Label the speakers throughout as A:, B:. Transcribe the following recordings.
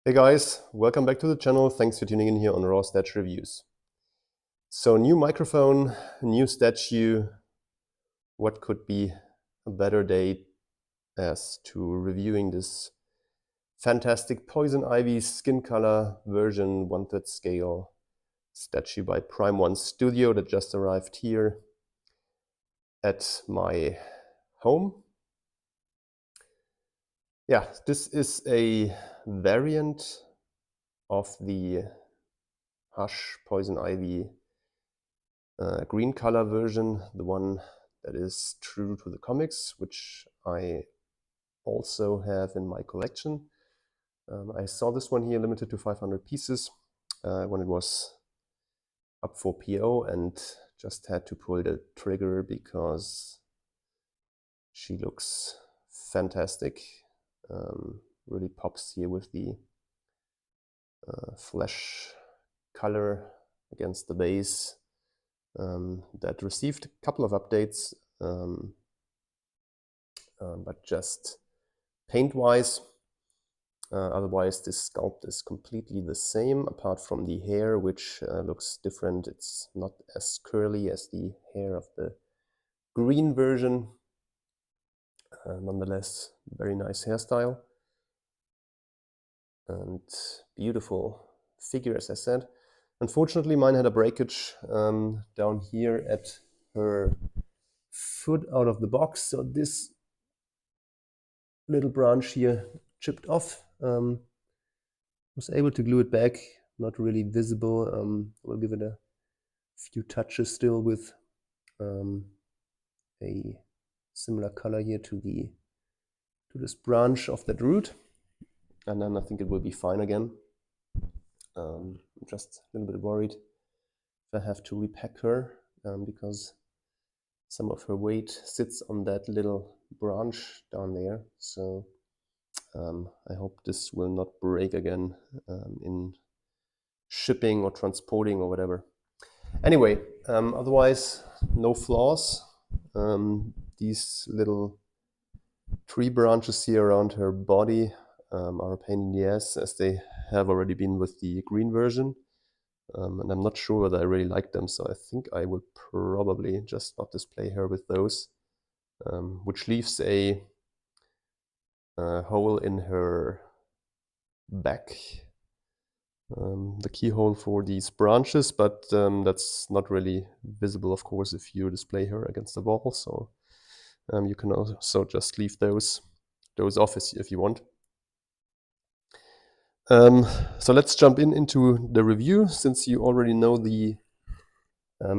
A: Hey guys, welcome back to the channel. Thanks for tuning in here on Raw Statue Reviews. So new microphone, new statue. What could be a better day as to reviewing this fantastic Poison Ivy skin color version 1/3 scale statue by Prime One Studio that just arrived here at my home. Yeah, this is a variant of the Hush Poison Ivy green color version, the one that is true to the comics, which I also have in my collection. I saw this one here limited to 500 pieces when it was up for PO and just had to pull the trigger because she looks fantastic. Really pops here with the flesh color against the base. That received a couple of updates, but just paint-wise, otherwise this sculpt is completely the same, apart from the hair, which looks different. It's not as curly as the hair of the green version. Nonetheless, very nice hairstyle. And beautiful figure, as I said. Unfortunately, mine had a breakage down here at her foot out of the box, so this little branch here chipped off. Was able to glue it back, not really visible. We'll give it a few touches still with a similar color here to this branch of that root, and then I think it will be fine again. I'm just a little bit worried if I have to repack her because some of her weight sits on that little branch down there. So I hope this will not break again in shipping or transporting or whatever. Anyway, otherwise no flaws. These little tree branches here around her body are a pain in the ass, as they have already been with the green version. And I'm not sure whether I really like them, so I think I will probably just not display her with those, which leaves a hole in her back, the keyhole for these branches, but that's not really visible, of course, if you display her against the wall. So you can also just leave those off if you want. So let's jump into the review. Since you already know the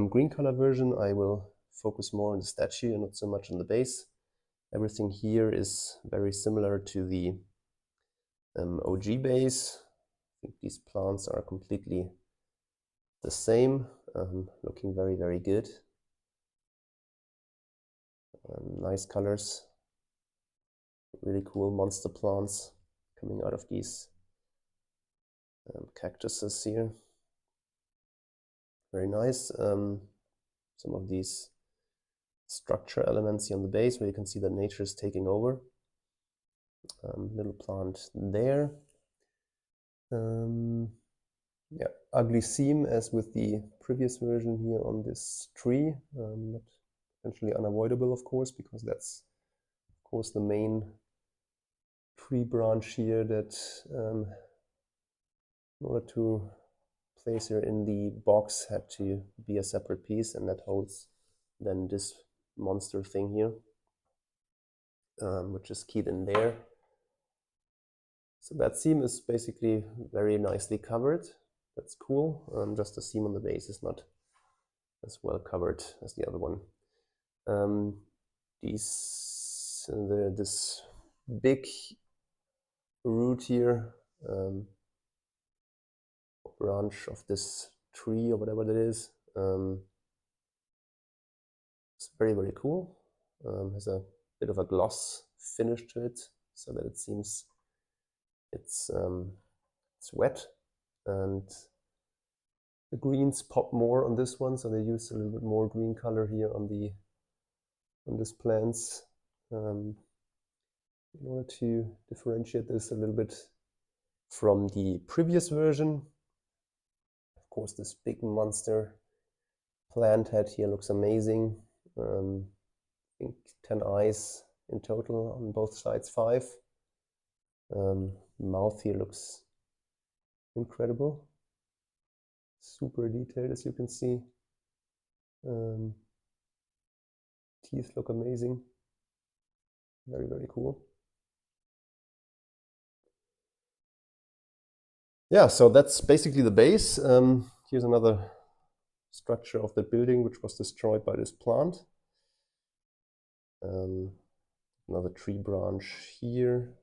A: green color version, I will focus more on the statue and not so much on the base. Everything here is very similar to the OG base. I think these plants are completely the same, looking very, very good. Nice colors, really cool monster plants coming out of these cactuses here. Very nice. Some of these structure elements here on the base where you can see that nature is taking over. Little plant there. Yeah, ugly seam as with the previous version here on this tree, but potentially unavoidable, of course, because that's, of course, the main tree branch here that, in order to place her in the box, had to be a separate piece, and that holds then this monster thing here, which is keyed in there. So that seam is basically very nicely covered. That's cool. Just the seam on the base is not as well covered as the other one. This big root here, branch of this tree or whatever that is, it's very, very cool. Has a bit of a gloss finish to it, so that it seems it's wet, and the greens pop more on this one, so they use a little bit more green color here on this plants in order to differentiate this a little bit from the previous version. Of course, this big monster plant head here looks amazing. I think 10 eyes in total on both sides, 5. Mouth here looks incredible. Super detailed, as you can see. Teeth look amazing. Very, very cool. Yeah, so that's basically the base. Here's another structure of the building which was destroyed by this plant. Another tree branch here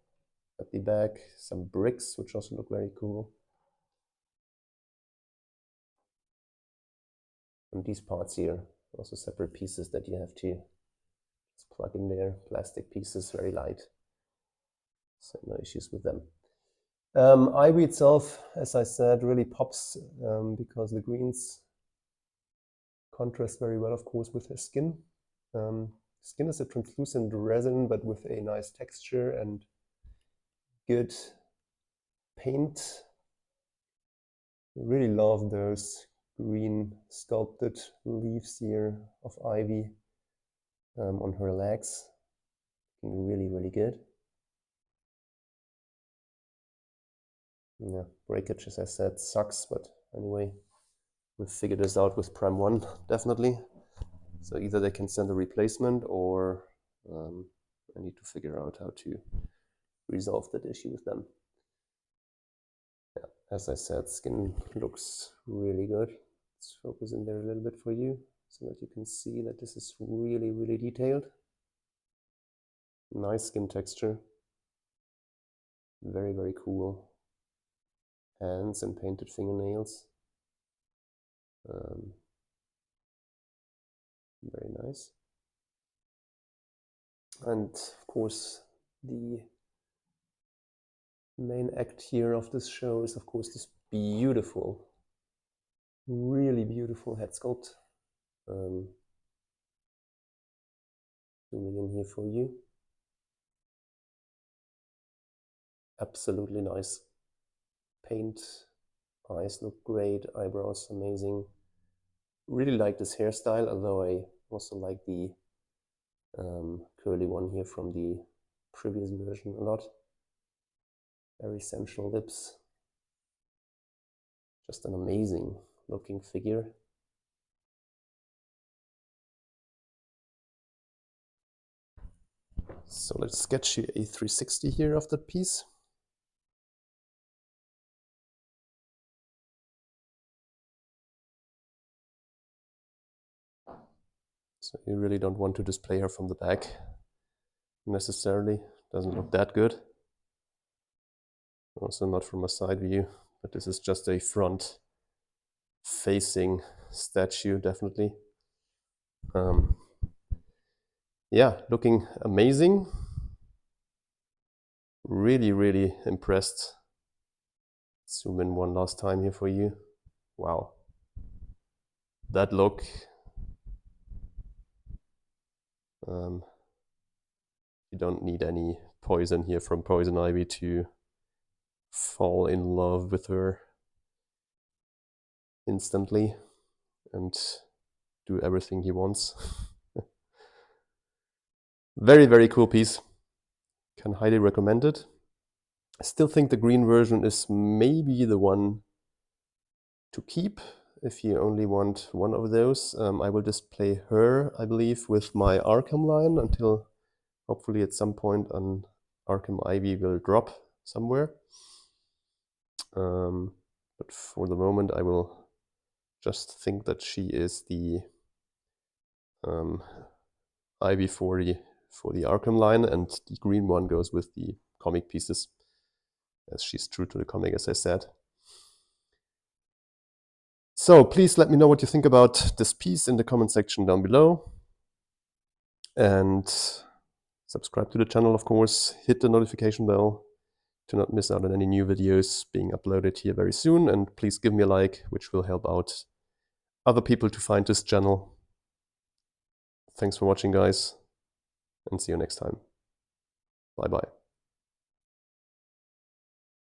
A: at the back, some bricks which also look very cool. And these parts here, also separate pieces that you have to just plug in there. Plastic pieces, very light. So no issues with them. Ivy itself, as I said, really pops because the greens contrast very well, of course, with her skin. Skin is a translucent resin, but with a nice texture and good paint. Really love those green sculpted leaves here of ivy on her legs. Looking really, really good. Yeah, breakage, as I said, sucks, but anyway, we'll figure this out with Prime 1, definitely. So either they can send a replacement, or I need to figure out how to resolve that issue with them. Yeah, as I said, skin looks really good. Let's focus in there a little bit for you so that you can see that this is really, really detailed. Nice skin texture. Very, very cool. Hands and painted fingernails. Very nice. And of course, the main act here of this show is, of course, this beautiful, really beautiful head sculpt. Zooming in here for you. Absolutely nice. Paint, eyes look great, eyebrows amazing. Really like this hairstyle, although I also like the curly one here from the previous version a lot. Very sensual lips. Just an amazing looking figure. So let's sketch a 360 here of that piece. So you really don't want to display her from the back necessarily. Doesn't look that good. Also not from a side view, but this is just a front facing statue, definitely. Yeah, looking amazing. Really, really impressed. Zoom in one last time here for you. Wow. That look. You don't need any poison here from Poison Ivy to fall in love with her instantly and do everything he wants. Very, very cool piece. Can highly recommend it. I still think the green version is maybe the one to keep if you only want one of those. I will display her, I believe, with my Arkham line until hopefully at some point an Arkham Ivy will drop somewhere. But for the moment, I will just think that she is the Ivy for the Arkham line, and the green one goes with the comic pieces, as she's true to the comic, as I said. So please let me know what you think about this piece in the comment section down below. And subscribe to the channel, of course. Hit the notification bell to not miss out on any new videos being uploaded here very soon. And please give me a like, which will help out other people to find this channel. Thanks for watching, guys, and see you next time. Bye-bye.